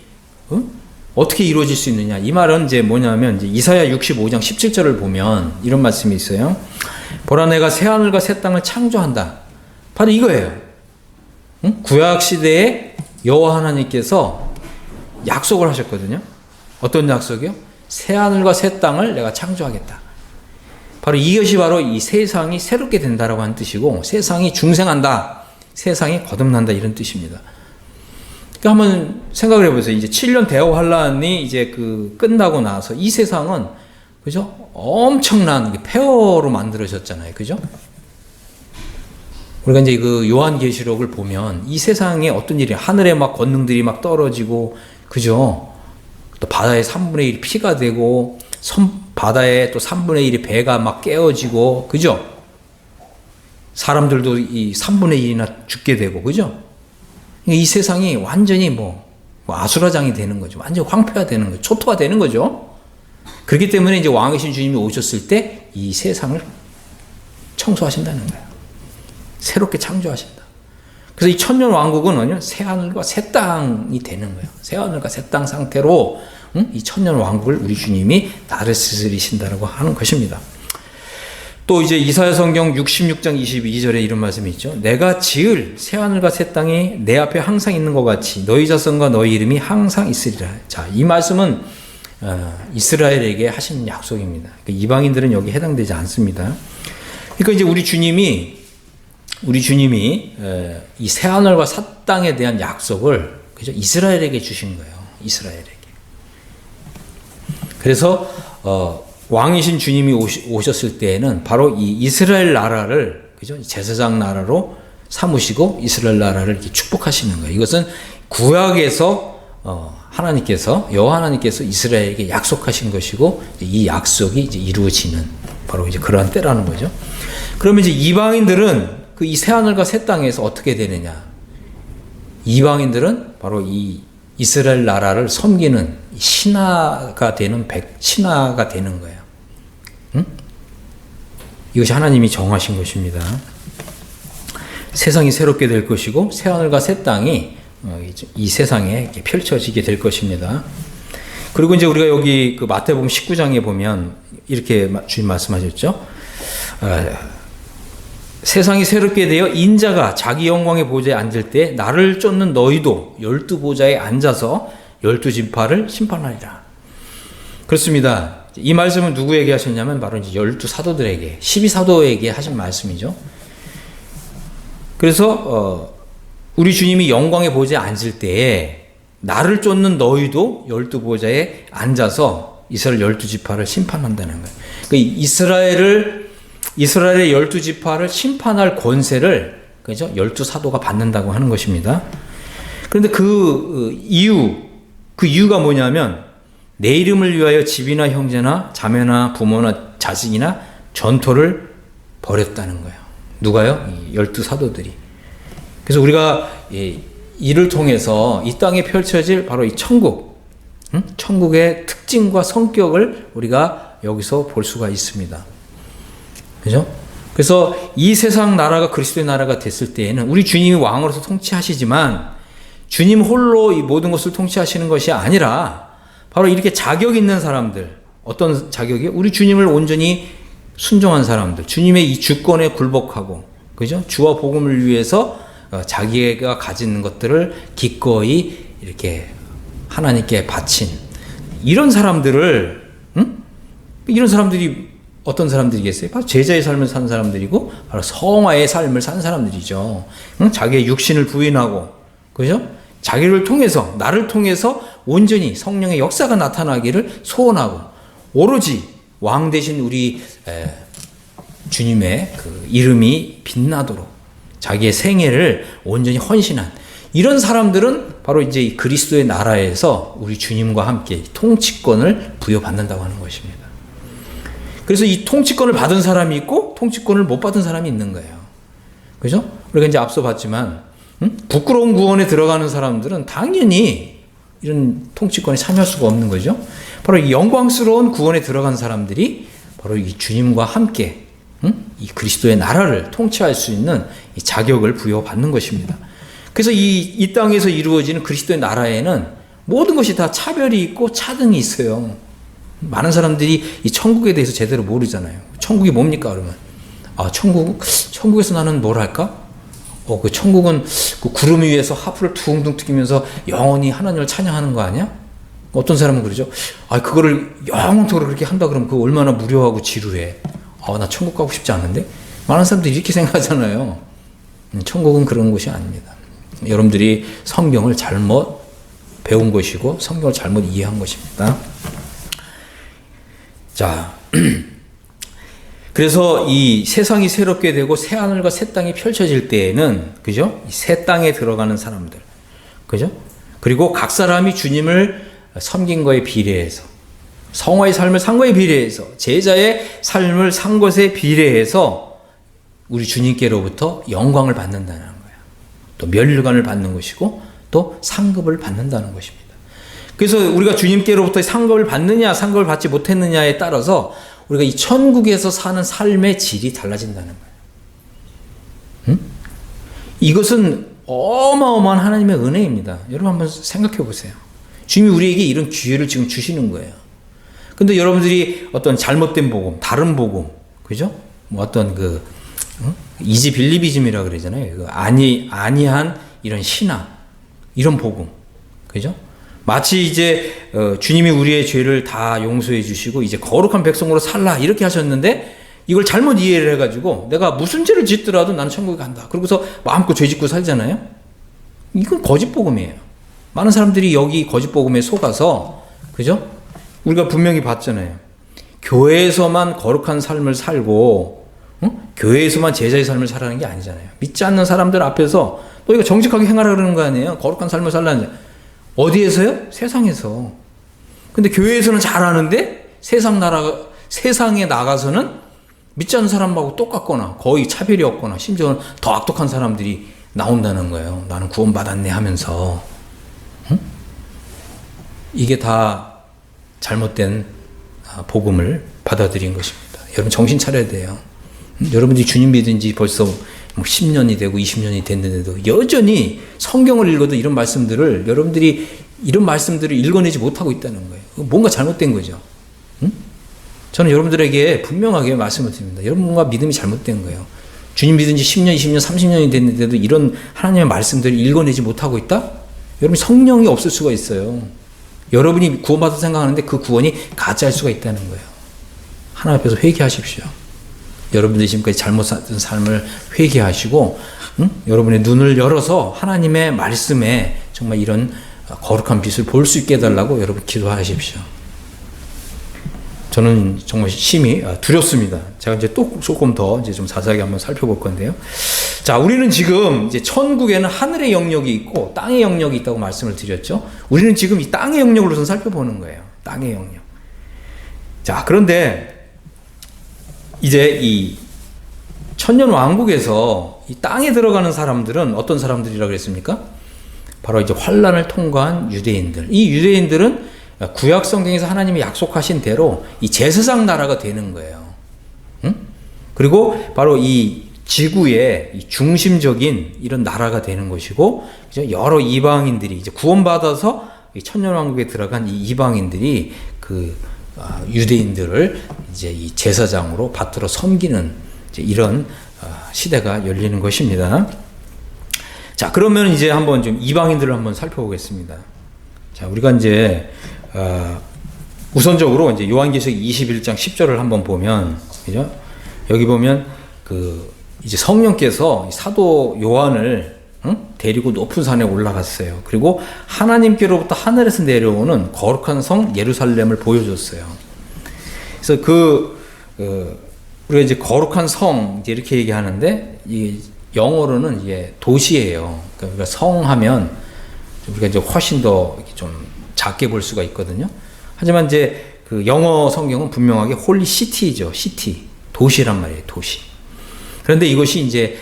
어떻게 이루어질 수 있느냐? 이 말은 이제 뭐냐면, 이제 이사야 65장 17절을 보면 이런 말씀이 있어요. 보라, 내가 새 하늘과 새 땅을 창조한다. 바로 이거예요. 구약 시대에 여호와 하나님께서 약속을 하셨거든요. 어떤 약속이요? 새 하늘과 새 땅을 내가 창조하겠다. 바로 이것이 바로 이 세상이 새롭게 된다라고 하는 뜻이고, 세상이 중생한다, 세상이 거듭난다 이런 뜻입니다. 그러니까 한번 생각을 해보세요. 이제 7년 대환란이 이제 그 끝나고 나서 이 세상은, 그죠? 엄청난 폐허로 만들어졌잖아요. 그죠? 우리가 이제 그 요한계시록을 보면 이 세상에 어떤 일이, 하늘에 막 권능들이 막 떨어지고, 그죠? 또 바다에 3분의 1이 피가 되고, 바다에 또 3분의 1이 배가 막 깨어지고, 그죠? 사람들도 이 3분의 1이나 죽게 되고, 그죠? 이 세상이 완전히 뭐 아수라장이 되는 거죠. 완전히 황폐화되는 거죠. 초토화되는 거죠. 그렇기 때문에 이제 왕이신 주님이 오셨을 때 이 세상을 청소하신다는 거예요. 새롭게 창조하신다. 그래서 이 천년 왕국은 새 하늘과 새 땅이 되는 거예요. 새 하늘과 새 땅 상태로 이 천년 왕국을 우리 주님이 다스리신다라고 하는 것입니다. 또 이제 이사야 성경 66장 22절에 이런 말씀이 있죠. 내가 지을 새 하늘과 새 땅이 내 앞에 항상 있는 것 같이 너희 자손과 너희 이름이 항상 있으리라. 자, 이 말씀은 이스라엘에게 하신 약속입니다. 그러니까 이방인들은 여기 해당되지 않습니다. 그러니까 이제 우리 주님이 이 새 하늘과 새 땅에 대한 약속을, 그죠? 이스라엘에게 주신 거예요. 이스라엘에게. 그래서 왕이신 주님이 오셨을 때에는 바로 이 이스라엘 나라를, 그죠? 제사장 나라로 삼으시고 이스라엘 나라를 이렇게 축복하시는 거예요. 이것은 구약에서 하나님께서 여호와 하나님께서 이스라엘에게 약속하신 것이고 이 약속이 이제 이루어지는 바로 이제 그러한 때라는 거죠. 그러면 이제 이방인들은 그 이 새하늘과 새 땅에서 어떻게 되느냐? 이방인들은 바로 이 이스라엘 나라를 섬기는 신하가 되는 신하가 되는 거예요. 응? 이것이 하나님이 정하신 것입니다. 세상이 새롭게 될 것이고 새하늘과 새 땅이 이 세상에 이렇게 펼쳐지게 될 것입니다. 그리고 이제 우리가 여기 그 마태복음 19장에 보면 이렇게 주님 말씀하셨죠. 세상이 새롭게 되어 인자가 자기 영광의 보좌에 앉을 때 나를 쫓는 너희도 12보좌에 앉아서 12지파를 심판하리라. 그렇습니다. 이 말씀은 누구에게 하셨냐면 바로 이제 12사도들에게 12사도에게 하신 말씀이죠. 그래서 우리 주님이 영광의 보좌에 앉을 때에 나를 쫓는 너희도 12보좌에 앉아서 이스라엘 12지파를 심판한다는 거예요. 그러니까 이스라엘의 12지파를 심판할 권세를 그죠? 12사도가 받는다고 하는 것입니다. 그런데 그 이유가 뭐냐면 내 이름을 위하여 집이나 형제나 자매나 부모나 자식이나 전토를 벌였다는 거예요. 누가요? 12사도들이. 그래서 우리가 이를 통해서 이 땅에 펼쳐질 바로 이 천국의 특징과 성격을 우리가 여기서 볼 수가 있습니다. 그죠? 그래서 이 세상 나라가 그리스도의 나라가 됐을 때에는 우리 주님이 왕으로서 통치하시지만 주님 홀로 이 모든 것을 통치하시는 것이 아니라 바로 이렇게 자격 있는 사람들, 어떤 자격이요? 우리 주님을 온전히 순종한 사람들, 주님의 이 주권에 굴복하고, 그죠? 주와 복음을 위해서 자기가 가진 것들을 기꺼이 이렇게 하나님께 바친 이런 사람들을, 이런 사람들이 어떤 사람들이겠어요? 바로 제자의 삶을 산 사람들이고, 바로 성화의 삶을 산 사람들이죠. 자기의 육신을 부인하고, 그죠? 자기를 통해서, 나를 통해서 온전히 성령의 역사가 나타나기를 소원하고, 오로지 왕 대신 우리 주님의 그 이름이 빛나도록 자기의 생애를 온전히 헌신한 이런 사람들은 바로 이제 그리스도의 나라에서 우리 주님과 함께 통치권을 부여받는다고 하는 것입니다. 그래서 이 통치권을 받은 사람이 있고 통치권을 못 받은 사람이 있는 거예요. 그죠? 우리가 이제 앞서 봤지만 부끄러운 구원에 들어가는 사람들은 당연히 이런 통치권에 참여할 수가 없는 거죠. 바로 이 영광스러운 구원에 들어간 사람들이 바로 이 주님과 함께 이 그리스도의 나라를 통치할 수 있는 이 자격을 부여받는 것입니다. 그래서 이 땅에서 이루어지는 그리스도의 나라에는 모든 것이 다 차별이 있고 차등이 있어요. 많은 사람들이 이 천국에 대해서 제대로 모르잖아요. 천국이 뭡니까, 그러면? 천국에서 나는 뭘 할까? 그 천국은 그 구름 위에서 하프를 둥둥 튀기면서 영원히 하나님을 찬양하는 거 아니야? 어떤 사람은 그러죠. 그거를 영원토록 그렇게 한다 그러면 그거 얼마나 무료하고 지루해. 나 천국 가고 싶지 않은데? 많은 사람들이 이렇게 생각하잖아요. 천국은 그런 곳이 아닙니다. 여러분들이 성경을 잘못 배운 것이고 성경을 잘못 이해한 것입니다. 자, 그래서 이 세상이 새롭게 되고 새 하늘과 새 땅이 펼쳐질 때에는, 그죠? 새 땅에 들어가는 사람들, 그죠? 그리고 각 사람이 주님을 섬긴 거에 비례해서, 성화의 삶을 산 거에 비례해서, 제자의 삶을 산 것에 비례해서 우리 주님께로부터 영광을 받는다는 거예요. 또 면류관을 받는 것이고 또 상급을 받는다는 것입니다. 그래서 우리가 주님께로부터 상급을 받느냐 상급을 받지 못했느냐에 따라서 우리가 이 천국에서 사는 삶의 질이 달라진다는 거예요. 이것은 어마어마한 하나님의 은혜입니다. 여러분 한번 생각해 보세요. 주님이 우리에게 이런 기회를 지금 주시는 거예요. 근데 여러분들이 어떤 잘못된 복음, 다른 복음, 그죠? 어떤 이지빌리비즘이라 그러잖아요. 아니한 이런 신앙, 이런 복음, 그죠? 마치 이제 주님이 우리의 죄를 다 용서해 주시고 이제 거룩한 백성으로 살라 이렇게 하셨는데 이걸 잘못 이해를 해가지고 내가 무슨 죄를 짓더라도 나는 천국에 간다. 그러고서 마음껏 죄 짓고 살잖아요. 이건 거짓 복음이에요. 많은 사람들이 여기 거짓 복음에 속아서, 그죠? 우리가 분명히 봤잖아요. 교회에서만 거룩한 삶을 살고, 교회에서만 제자의 삶을 살라는 게 아니잖아요. 믿지 않는 사람들 앞에서 또 이거 정직하게 행하라 그러는 거 아니에요? 거룩한 삶을 살라는. 어디에서요? 세상에서. 근데 교회에서는 잘하는데 세상에 나가서는 믿지 않는 사람하고 똑같거나 거의 차별이 없거나 심지어는 더 악독한 사람들이 나온다는 거예요. 나는 구원받았네 하면서. 응? 이게 다 잘못된 복음을 받아들인 것입니다. 여러분 정신 차려야 돼요. 여러분들이 주님 믿은 지 벌써 10년이 되고 20년이 됐는데도 여전히 성경을 읽어도 이런 말씀들을 읽어내지 못하고 있다는 거예요. 뭔가 잘못된 거죠. 응? 저는 여러분들에게 분명하게 말씀을 드립니다. 여러분과 믿음이 잘못된 거예요. 주님 믿은 지 10년, 20년, 30년이 됐는데도 이런 하나님의 말씀들을 읽어내지 못하고 있다? 여러분 성령이 없을 수가 있어요. 여러분이 구원받아서 생각하는데 그 구원이 가짜일 수가 있다는 거예요. 하나님 앞에서 회개하십시오. 여러분들이 지금까지 잘못 살던 삶을 회개하시고 여러분의 눈을 열어서 하나님의 말씀에 정말 이런 거룩한 빛을 볼 수 있게 해달라고 여러분 기도하십시오. 저는 정말 심히 두렵습니다. 제가 이제 또 조금 더 이제 좀 자세하게 한번 살펴볼 건데요. 자, 우리는 지금 이제 천국에는 하늘의 영역이 있고 땅의 영역이 있다고 말씀을 드렸죠. 우리는 지금 이 땅의 영역으로서 살펴보는 거예요. 땅의 영역. 자, 그런데 이제 이 천년 왕국에서 이 땅에 들어가는 사람들은 어떤 사람들이라고 그랬습니까? 바로 이제 환란을 통과한 유대인들. 이 유대인들은 구약 성경에서 하나님이 약속하신 대로 이 제사장 나라가 되는 거예요. 응? 그리고 바로 이 지구의 이 중심적인 이런 나라가 되는 것이고, 여러 이방인들이 이제 구원받아서 이 천년 왕국에 들어간 이 이방인들이 그 유대인들을 이제 이 제사장으로 받들어 섬기는 이제 이런 시대가 열리는 것입니다. 자, 그러면 이제 한번 좀 이방인들을 한번 살펴보겠습니다. 자, 우리가 이제 우선적으로 이제 요한계시록 21장 10절을 한번 보면, 그죠? 여기 보면 이제 성령께서 사도 요한을 데리고 높은 산에 올라갔어요. 그리고 하나님께로부터 하늘에서 내려오는 거룩한 성 예루살렘을 보여줬어요. 그래서 우리가 이제 거룩한 성 이렇게 얘기하는데, 이 영어로는 이게 도시예요. 그러니까 우리가 성하면 우리가 이제 훨씬 더 좀 작게 볼 수가 있거든요. 하지만 이제 그 영어 성경은 분명하게 홀리 시티죠. 시티. 도시란 말이에요. 도시. 그런데 이것이 이제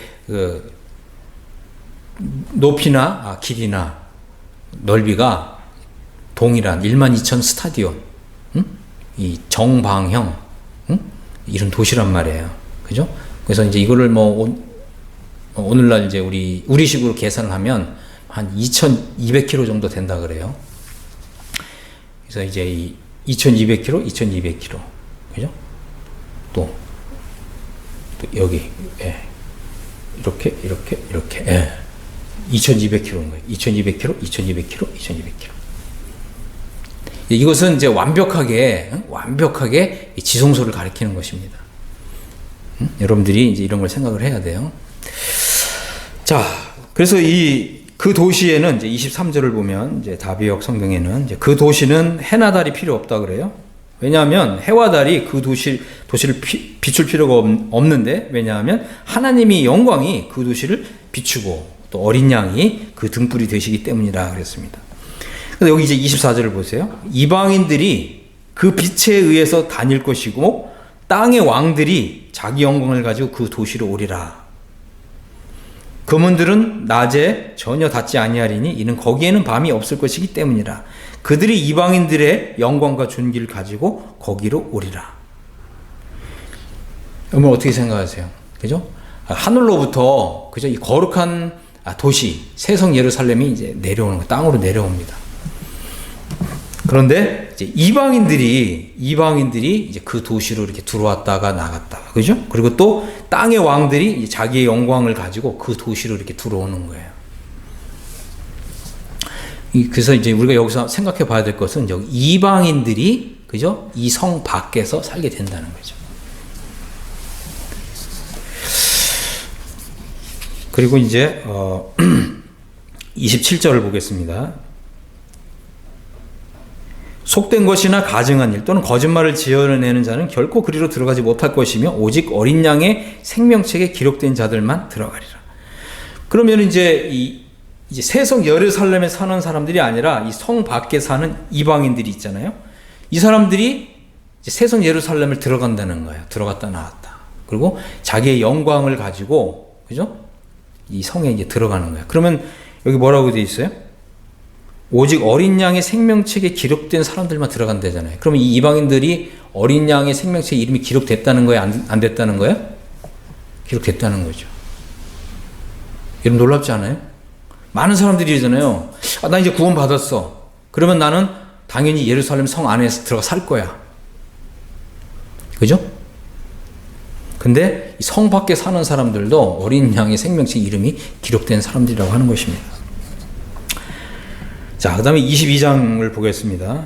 높이나 길이나 넓이가 동일한 12,000 스타디온, 이 정방형, 이런 도시란 말이에요. 그죠? 그래서 이제 이거를 오늘날 이제 우리식으로 계산을 하면 한 2,200km 정도 된다 그래요. 그래서 이제 이 2,200km, 2,200km. 그죠? 또 여기, 예. 이렇게. 예. 2,200km인 거예요. 2,200km, 2,200km, 2,200km. 이것은 이제 완벽하게 지성소를 가리키는 것입니다. 여러분들이 이제 이런 걸 생각을 해야 돼요. 자, 그래서 그 도시에는 이제 23절을 보면 이제 다비역 성경에는 이제 그 도시는 해나 달이 필요 없다 그래요. 왜냐하면 해와 달이 그 도시를 비출 필요가 없는데, 왜냐하면 하나님이 영광이 그 도시를 비추고 또 어린 양이 그 등불이 되시기 때문이라 그랬습니다. 근데 여기 이제 24절을 보세요. 이방인들이 그 빛에 의해서 다닐 것이고 땅의 왕들이 자기 영광을 가지고 그 도시로 오리라. 그문들은 낮에 전혀 닿지 아니하리니 이는 거기에는 밤이 없을 것이기 때문이라. 그들이 이방인들의 영광과 존귀를 가지고 거기로 오리라. 여러분 어떻게 생각하세요? 그죠? 하늘로부터 그죠? 이 거룩한 도시 새성 예루살렘이 이제 내려오는 거, 땅으로 내려옵니다. 그런데 이제 이방인들이 이제 그 도시로 이렇게 들어왔다가 나갔다가, 그죠? 그리고 또 땅의 왕들이 이제 자기의 영광을 가지고 그 도시로 이렇게 들어오는 거예요. 그래서 이제 우리가 여기서 생각해 봐야 될 것은 여기 이방인들이, 그죠? 이 성 밖에서 살게 된다는 거죠. 그리고 이제 27절을 보겠습니다. 속된 것이나 가증한 일 또는 거짓말을 지어내는 자는 결코 그리로 들어가지 못할 것이며 오직 어린 양의 생명책에 기록된 자들만 들어가리라. 그러면 이제 이제 세성 예루살렘에 사는 사람들이 아니라 이 성 밖에 사는 이방인들이 있잖아요. 이 사람들이 이제 세성 예루살렘을 들어간다는 거예요. 들어갔다 나왔다. 그리고 자기의 영광을 가지고, 그죠? 이 성에 이제 들어가는 거예요. 그러면 여기 뭐라고 되어 있어요? 오직 어린 양의 생명책에 기록된 사람들만 들어간다잖아요. 그러면 이 이방인들이 어린 양의 생명책에 이름이 기록됐다는 거예요? 안 됐다는 거예요? 기록됐다는 거죠. 여러분 놀랍지 않아요? 많은 사람들이 이러잖아요. 나 이제 구원 받았어. 그러면 나는 당연히 예루살렘 성 안에서 들어가 살 거야. 그죠? 근데 성 밖에 사는 사람들도 어린 양의 생명책 이름이 기록된 사람들이라고 하는 것입니다. 자, 그 다음에 22장을 보겠습니다.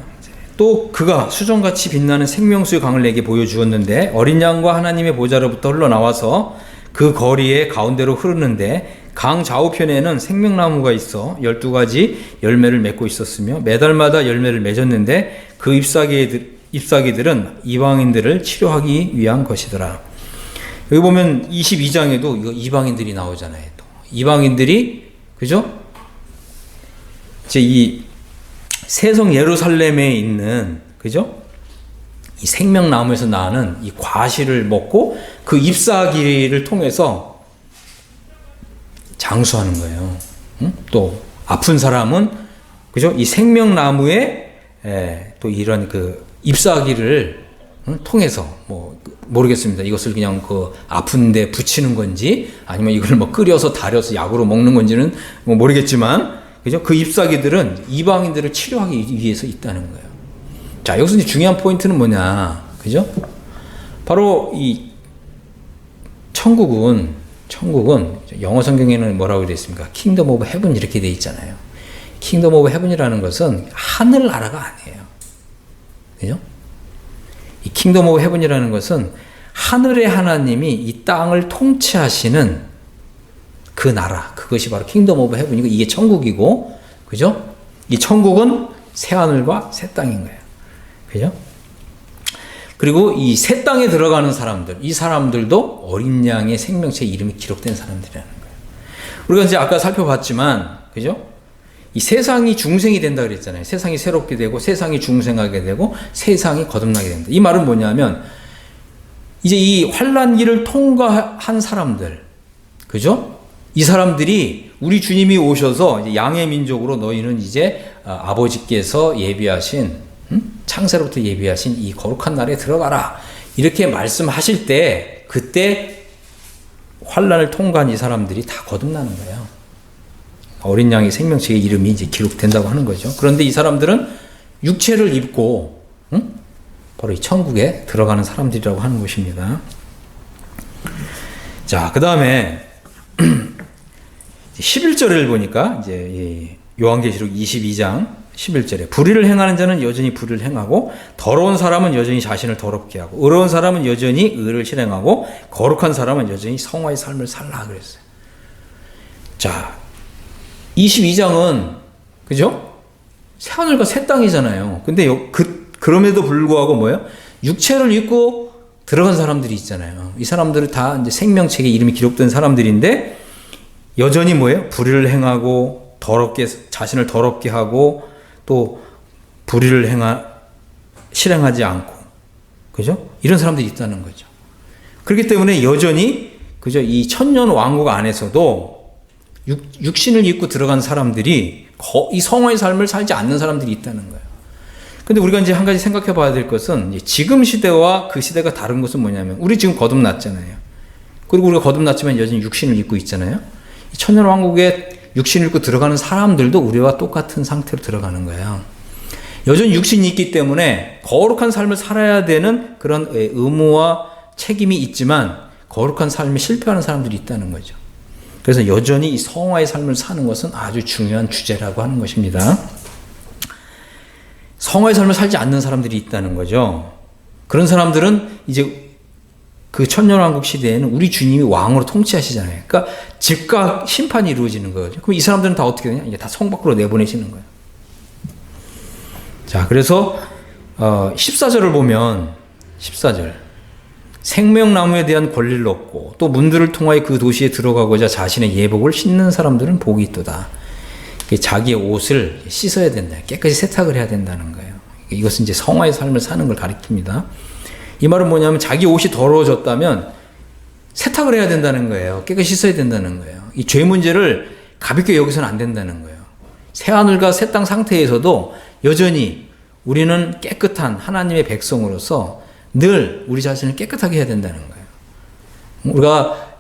또 그가 수정같이 빛나는 생명수의 강을 내게 보여주었는데 어린 양과 하나님의 보좌로부터 흘러나와서 그 거리의 가운데로 흐르는데 강 좌우편에는 생명나무가 있어 12가지 열매를 맺고 있었으며 매달마다 열매를 맺었는데 그 잎사귀들은 이방인들을 치료하기 위한 것이더라. 여기 보면 22장에도 이거 이방인들이 나오잖아요. 또 이방인들이, 그죠? 이제 이 세성 예루살렘에 있는, 그죠? 이 생명나무에서 나는 이 과실을 먹고 그 잎사귀를 통해서 장수하는 거예요. 응? 또 아픈 사람은, 그죠? 이 생명나무에 또 이런 그 잎사귀를 통해서 뭐 모르겠습니다. 이것을 그냥 그 아픈데 붙이는 건지 아니면 이걸 뭐 끓여서 달여서 약으로 먹는 건지는 뭐 모르겠지만, 그죠? 그 잎사귀들은 이방인들을 치료하기 위해서 있다는 거예요. 자, 여기서 이제 중요한 포인트는 뭐냐, 그죠? 바로 이 천국은 영어 성경에는 뭐라고 되어 있습니까? 킹덤 오브 헤븐 이렇게 되어 있잖아요. 킹덤 오브 헤븐이라는 것은 하늘나라가 아니에요. 그죠? 이 킹덤 오브 헤븐이라는 것은 하늘의 하나님이 이 땅을 통치하시는 그 나라, 그것이 바로 킹덤 오브 헤븐이고 이게 천국이고, 그죠? 이 천국은 새 하늘과 새 땅인 거예요. 그죠? 그리고 이 새 땅에 들어가는 사람들, 이 사람들도 어린 양의 생명책 이름이 기록된 사람들이라는 거예요. 우리가 이제 아까 살펴봤지만, 그죠? 이 세상이 중생이 된다 그랬잖아요. 세상이 새롭게 되고, 세상이 중생하게 되고, 세상이 거듭나게 된다. 이 말은 뭐냐면, 이제 이 환란기를 통과한 사람들, 그죠? 이 사람들이 우리 주님이 오셔서 이제 양의 민족으로 너희는 이제 아버지께서 예비하신, 창세로부터 예비하신 이 거룩한 날에 들어가라. 이렇게 말씀하실 때, 그때 환란을 통과한 이 사람들이 다 거듭나는 거예요. 어린 양의 생명책의 이름이 이제 기록된다고 하는 거죠. 그런데 이 사람들은 육체를 입고, 바로 이 천국에 들어가는 사람들이라고 하는 것입니다. 자, 그 다음에 11절을 보니까 이제 요한계시록 22장 11절에 불의를 행하는 자는 여전히 불의를 행하고 더러운 사람은 여전히 자신을 더럽게 하고 의로운 사람은 여전히 의를 실행하고 거룩한 사람은 여전히 성화의 삶을 살라 그랬어요. 자, 22장은 그죠? 새하늘과 새 땅이잖아요. 근데 그럼에도 불구하고 뭐예요? 육체를 입고 들어간 사람들이 있잖아요. 이 사람들은 다 이제 생명책에 이름이 기록된 사람들인데 여전히 뭐예요? 불의를 행하고 자신을 더럽게 하고 또 불의를 실행하지 않고, 그죠? 이런 사람들이 있다는 거죠. 그렇기 때문에 여전히, 그죠? 이 천년 왕국 안에서도 육신을 입고 들어간 사람들이 이 성화의 삶을 살지 않는 사람들이 있다는 거예요. 근데 우리가 이제 한 가지 생각해 봐야 될 것은 지금 시대와 그 시대가 다른 것은 뭐냐면 우리 지금 거듭났잖아요. 그리고 우리가 거듭났지만 여전히 육신을 입고 있잖아요. 천년 왕국에 육신을 입고 들어가는 사람들도 우리와 똑같은 상태로 들어가는 거예요. 여전히 육신이 있기 때문에 거룩한 삶을 살아야 되는 그런 의무와 책임이 있지만 거룩한 삶에 실패하는 사람들이 있다는 거죠. 그래서 여전히 이 성화의 삶을 사는 것은 아주 중요한 주제라고 하는 것입니다. 성화의 삶을 살지 않는 사람들이 있다는 거죠. 그런 사람들은 이제 그 천년왕국 시대에는 우리 주님이 왕으로 통치하시잖아요. 그러니까 즉각 심판이 이루어지는 거죠. 그럼 이 사람들은 다 어떻게 되냐? 이제 다 성 밖으로 내보내시는 거예요. 자, 그래서 14절을 보면 14절 생명나무에 대한 권리를 얻고 또 문들을 통하여 그 도시에 들어가고자 자신의 예복을 신는 사람들은 복이 있도다. 자기의 옷을 씻어야 된다. 깨끗이 세탁을 해야 된다는 거예요. 이것은 이제 성화의 삶을 사는 걸 가리킵니다. 이 말은 뭐냐면 자기 옷이 더러워졌다면 세탁을 해야 된다는 거예요. 깨끗이 씻어야 된다는 거예요. 이 죄 문제를 가볍게 여기서는 안 된다는 거예요. 새하늘과 새 땅 상태에서도 여전히 우리는 깨끗한 하나님의 백성으로서 늘 우리 자신을 깨끗하게 해야 된다는 거예요. 우리가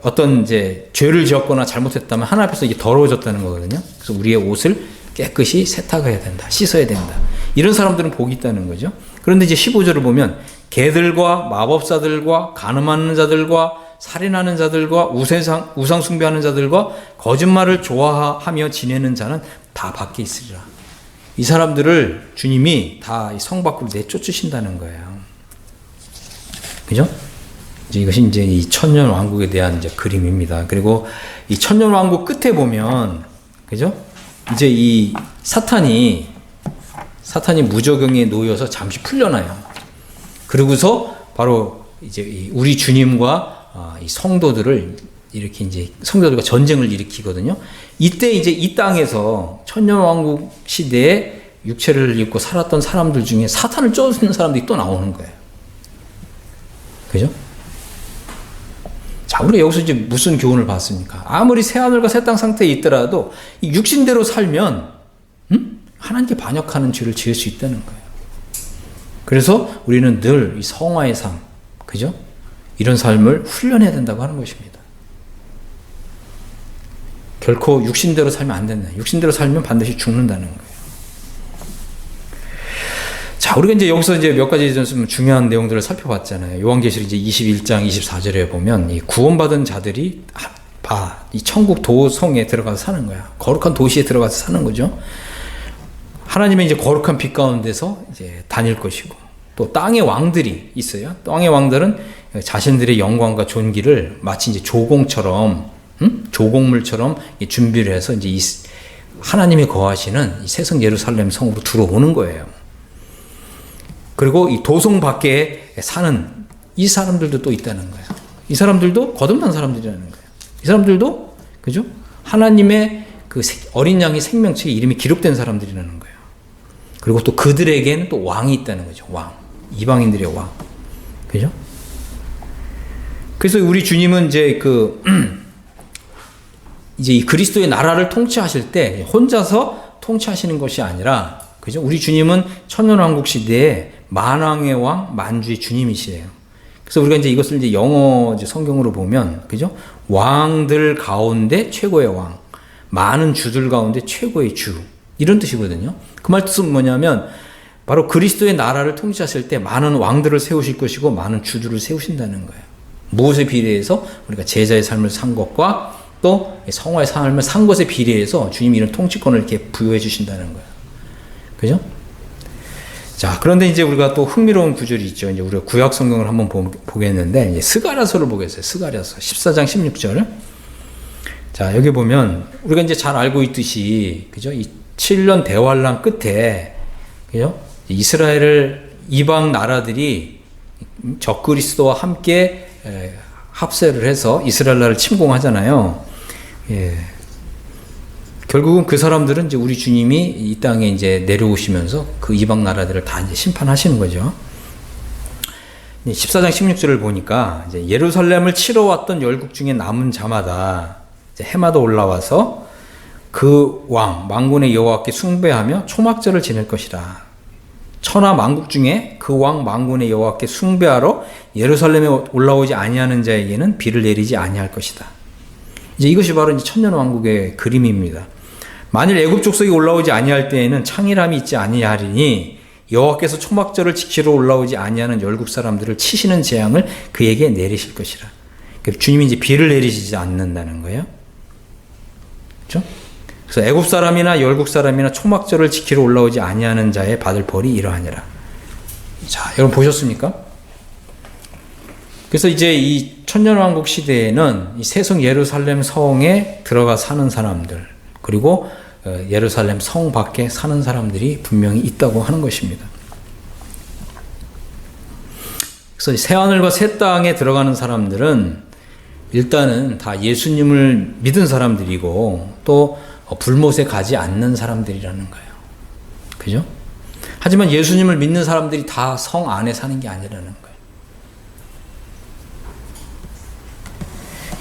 어떤 이제 죄를 지었거나 잘못했다면 하나님 앞에서 이게 더러워졌다는 거거든요. 그래서 우리의 옷을 깨끗이 세탁해야 된다. 씻어야 된다. 이런 사람들은 복이 있다는 거죠. 그런데 이제 15절을 보면 개들과 마법사들과 간음하는 자들과 살인하는 자들과 우상 숭배하는 자들과 거짓말을 좋아하며 지내는 자는 다 밖에 있으리라. 이 사람들을 주님이 다 성 밖으로 내쫓으신다는 거예요. 그죠? 이것이 이제 이 천년 왕국에 대한 이제 그림입니다. 그리고 이 천년 왕국 끝에 보면, 그죠? 이제 이 사탄이 무저경에 놓여서 잠시 풀려나요. 그러고서 바로 이제 우리 주님과 이 성도들을 이렇게 이제 성도들과 전쟁을 일으키거든요. 이때 이제 이 땅에서 천년 왕국 시대에 육체를 입고 살았던 사람들 중에 사탄을 쫓는 사람들이 또 나오는 거예요. 그죠? 자, 우리가 여기서 이제 무슨 교훈을 받습니까? 아무리 새하늘과 새 땅 상태에 있더라도 이 육신대로 살면 하나님께 반역하는 죄를 지을 수 있다는 거예요. 그래서 우리는 늘 이 성화의 삶, 그죠? 이런 삶을 훈련해야 된다고 하는 것입니다. 결코 육신대로 살면 안 된다. 육신대로 살면 반드시 죽는다는 거예요. 자, 우리가 이제 여기서 이제 몇 가지 좀 중요한 내용들을 살펴봤잖아요. 요한계시록 이제 21장 24절에 보면 이 구원받은 자들이 이 천국 도성에 들어가서 사는 거야. 거룩한 도시에 들어가서 사는 거죠. 하나님의 이제 거룩한 빛 가운데서 이제 다닐 것이고, 또 땅의 왕들이 있어요. 땅의 왕들은 자신들의 영광과 존귀를 마치 이제 조공처럼, 조공물처럼 준비를 해서 이제 이 하나님이 거하시는 이 새성 예루살렘 성으로 들어오는 거예요. 그리고 이 도성 밖에 사는 이 사람들도 또 있다는 거예요. 이 사람들도 거듭난 사람들이라는 거예요. 이 사람들도, 그죠? 하나님의 그 어린 양의 생명책에 이름이 기록된 사람들이라는 거예요. 그리고 또 그들에게는 또 왕이 있다는 거죠. 왕. 이방인들의 왕. 그죠? 그래서 우리 주님은 이제 이제 이 그리스도의 나라를 통치하실 때 혼자서 통치하시는 것이 아니라, 그죠? 우리 주님은 천년왕국 시대에 만왕의 왕, 만주의 주님이시래요. 그래서 우리가 이제 이것을 이제 영어 성경으로 보면, 그죠? 왕들 가운데 최고의 왕, 많은 주들 가운데 최고의 주. 이런 뜻이거든요. 그 말 뜻은 뭐냐면, 바로 그리스도의 나라를 통치하실 때 많은 왕들을 세우실 것이고, 많은 주들을 세우신다는 거예요. 무엇에 비례해서? 우리가 제자의 삶을 산 것과 또 성화의 삶을 산 것에 비례해서 주님이 이런 통치권을 이렇게 부여해 주신다는 거예요. 그죠? 자, 그런데 이제 우리가 또 흥미로운 구절이 있죠. 이제 우리가 구약 성경을 한번 보겠는데, 이제 스가랴서를 보겠어요. 스가랴서 14장 16절. 자, 여기 보면 우리가 이제 잘 알고 있듯이, 그죠? 이 7년 대환란 끝에, 그죠? 이스라엘을 이방 나라들이 적그리스도와 함께 합세를 해서 이스라엘 나라를 침공하잖아요. 예. 결국은 그 사람들은 이제 우리 주님이 이 땅에 이제 내려오시면서 그 이방 나라들을 다 이제 심판하시는 거죠. 14장 16절을 보니까 이제 예루살렘을 치러 왔던 열국 중에 남은 자마다 이제 해마다 올라와서 그 왕, 만군의 여호와께 숭배하며 초막절을 지낼 것이라. 천하 만국 중에 그 왕 만군의 여호와께 숭배하러 예루살렘에 올라오지 아니하는 자에게는 비를 내리지 아니할 것이다. 이제 이것이 바로 이제 천년 왕국의 그림입니다. 만일 애굽 족속이 올라오지 아니할 때에는 창일함이 있지 아니하리니 여호와께서 초막절을 지키러 올라오지 아니하는 열국 사람들을 치시는 재앙을 그에게 내리실 것이라. 그러니까 주님이 이제 비를 내리시지 않는다는 거예요. 그렇죠? 그래서 애굽 사람이나 열국 사람이나 초막절을 지키러 올라오지 아니하는 자의 받을 벌이 이러하니라. 자, 여러분 보셨습니까? 그래서 이제 이 천년왕국 시대에는 이 새성 예루살렘 성에 들어가 사는 사람들, 그리고 예루살렘 성 밖에 사는 사람들이 분명히 있다고 하는 것입니다. 그래서 새하늘과 새 땅에 들어가는 사람들은 일단은 다 예수님을 믿은 사람들이고, 또 불못에 가지 않는 사람들이라는 거예요. 그죠? 하지만 예수님을 믿는 사람들이 다 성 안에 사는 게 아니라는 거예요.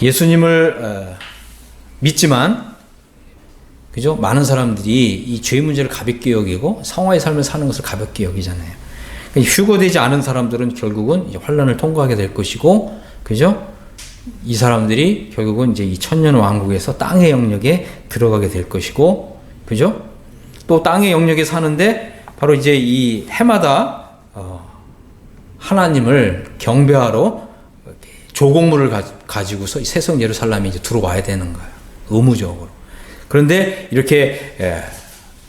예수님을 믿지만, 그죠? 많은 사람들이 이 죄 문제를 가볍게 여기고 성화의 삶을 사는 것을 가볍게 여기잖아요. 휴거되지 않은 사람들은 결국은 이제 환란을 통과하게 될 것이고, 그죠? 이 사람들이 결국은 이제 이 천년 왕국에서 땅의 영역에 들어가게 될 것이고, 그죠? 또 땅의 영역에 사는데 바로 이제 이 해마다 하나님을 경배하러 조공물을 가지고서 새성 예루살렘에 이제 들어와야 되는 거예요. 의무적으로. 그런데 이렇게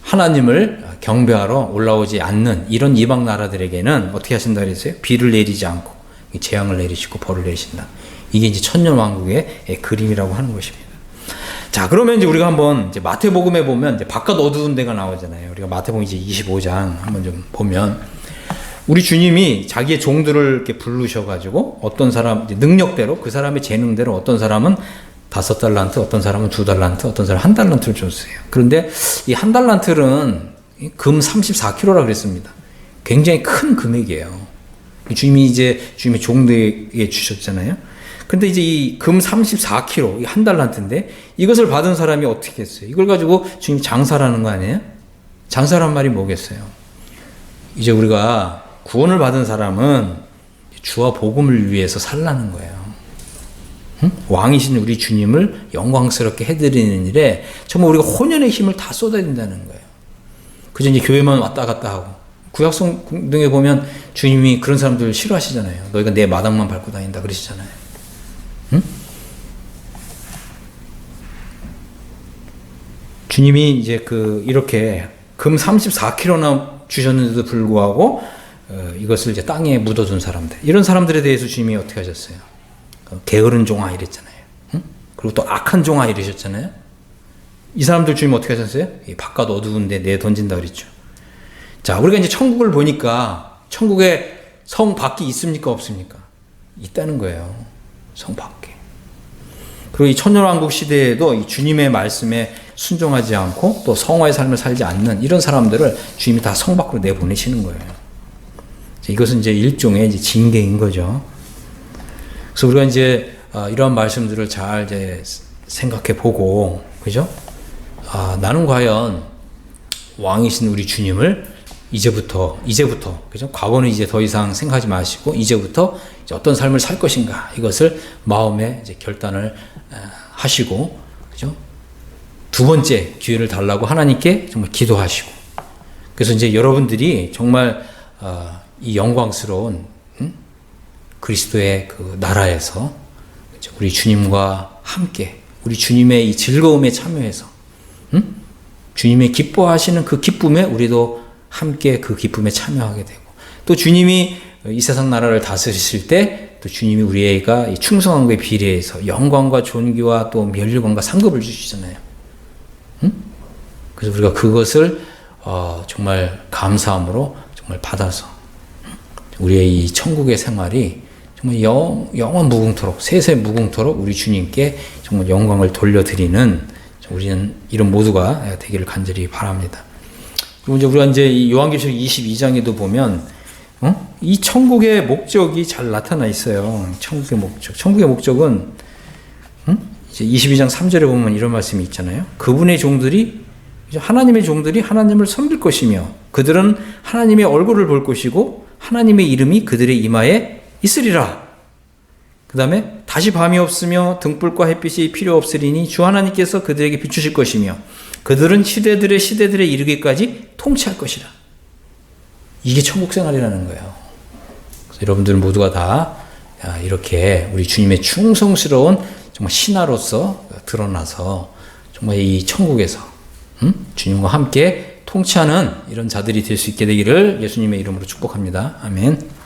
하나님을 경배하러 올라오지 않는 이런 이방 나라들에게는 어떻게 하신다 그랬어요? 비를 내리지 않고 재앙을 내리시고 벌을 내리신다. 이게 이제 천년 왕국의 그림이라고 하는 것입니다. 자, 그러면 이제 우리가 한번 이제 마태복음에 보면 이제 바깥 어두운 데가 나오잖아요. 우리가 마태복음 이제 25장 한번 좀 보면 우리 주님이 자기의 종들을 이렇게 부르셔가지고 어떤 사람 능력대로 그 사람의 재능대로 어떤 사람은 5달란트, 어떤 사람은 2달란트, 어떤 사람은 1달란트를 줬어요. 그런데 이 1달란트는 금 34kg라 그랬습니다. 굉장히 큰 금액이에요. 주님이 이제 주님의 종들에게 주셨잖아요. 근데 이제 이 금 34kg, 이 1달란트인데 이것을 받은 사람이 어떻게 했어요? 이걸 가지고 주님이 장사라는 거 아니에요? 장사란 말이 뭐겠어요? 이제 우리가 구원을 받은 사람은 주와 복음을 위해서 살라는 거예요. 응? 왕이신 우리 주님을 영광스럽게 해드리는 일에 정말 우리가 혼연의 힘을 다 쏟아야 된다는 거예요. 그저 이제 교회만 왔다 갔다 하고 구약성 등에 보면 주님이 그런 사람들을 싫어하시잖아요. 너희가 내 마당만 밟고 다닌다 그러시잖아요. 응? 주님이 이제 이렇게 금 34kg나 주셨는데도 불구하고 이것을 이제 땅에 묻어둔 사람들, 이런 사람들에 대해서 주님이 어떻게 하셨어요? 게으른 종아 이랬잖아요. 응? 그리고 또 악한 종아 이러셨잖아요. 이 사람들 주님 어떻게 하셨어요? 바깥 어두운데 내던진다 그랬죠. 자, 우리가 이제 천국을 보니까 천국에 성 밖이 있습니까 없습니까? 있다는 거예요. 성 밖에. 그리고 이 천년왕국 시대에도 이 주님의 말씀에 순종하지 않고 또 성화의 삶을 살지 않는 이런 사람들을 주님이 다 성 밖으로 내보내시는 거예요. 이것은 이제 일종의 이제 징계인 거죠. 그래서 우리가 이제 이러한 말씀들을 잘 이제 생각해 보고, 그죠? 나는 과연 왕이신 우리 주님을 이제부터, 그죠? 과거는 이제 더 이상 생각하지 마시고, 이제부터 이제 어떤 삶을 살 것인가, 이것을 마음에 이제 결단을 하시고, 그죠? 두 번째 기회를 달라고 하나님께 정말 기도하시고, 그래서 이제 여러분들이 정말, 이 영광스러운, 그리스도의 그 나라에서, 그죠? 우리 주님과 함께, 우리 주님의 이 즐거움에 참여해서, 주님의 기뻐하시는 그 기쁨에 우리도 함께 그 기쁨에 참여하게 되고, 또 주님이 이 세상 나라를 다스리실 때 또 주님이 우리가 충성한 것에 비례해서 영광과 존귀와 또 멸류관과 상급을 주시잖아요. 그래서 우리가 그것을 정말 감사함으로 정말 받아서 우리의 이 천국의 생활이 정말 영원 무궁토록, 세세 무궁토록 우리 주님께 정말 영광을 돌려드리는 우리는 이런 모두가 되기를 간절히 바랍니다. 그리고 우리가 이제 이 요한계시록 22장에도 보면 이 천국의 목적이 잘 나타나 있어요. 천국의 목적. 천국의 목적은 이제 22장 3절에 보면 이런 말씀이 있잖아요. 그분의 종들이, 하나님의 종들이 하나님을 섬길 것이며 그들은 하나님의 얼굴을 볼 것이고 하나님의 이름이 그들의 이마에 있으리라. 그 다음에 다시 밤이 없으며 등불과 햇빛이 필요 없으리니 주 하나님께서 그들에게 비추실 것이며 그들은 시대들에 이르기까지 통치할 것이라. 이게 천국 생활이라는 거예요. 그래서 여러분들 모두가 다 이렇게 우리 주님의 충성스러운 정말 신하로서 드러나서 정말 이 천국에서 주님과 함께 통치하는 이런 자들이 될 수 있게 되기를 예수님의 이름으로 축복합니다. 아멘.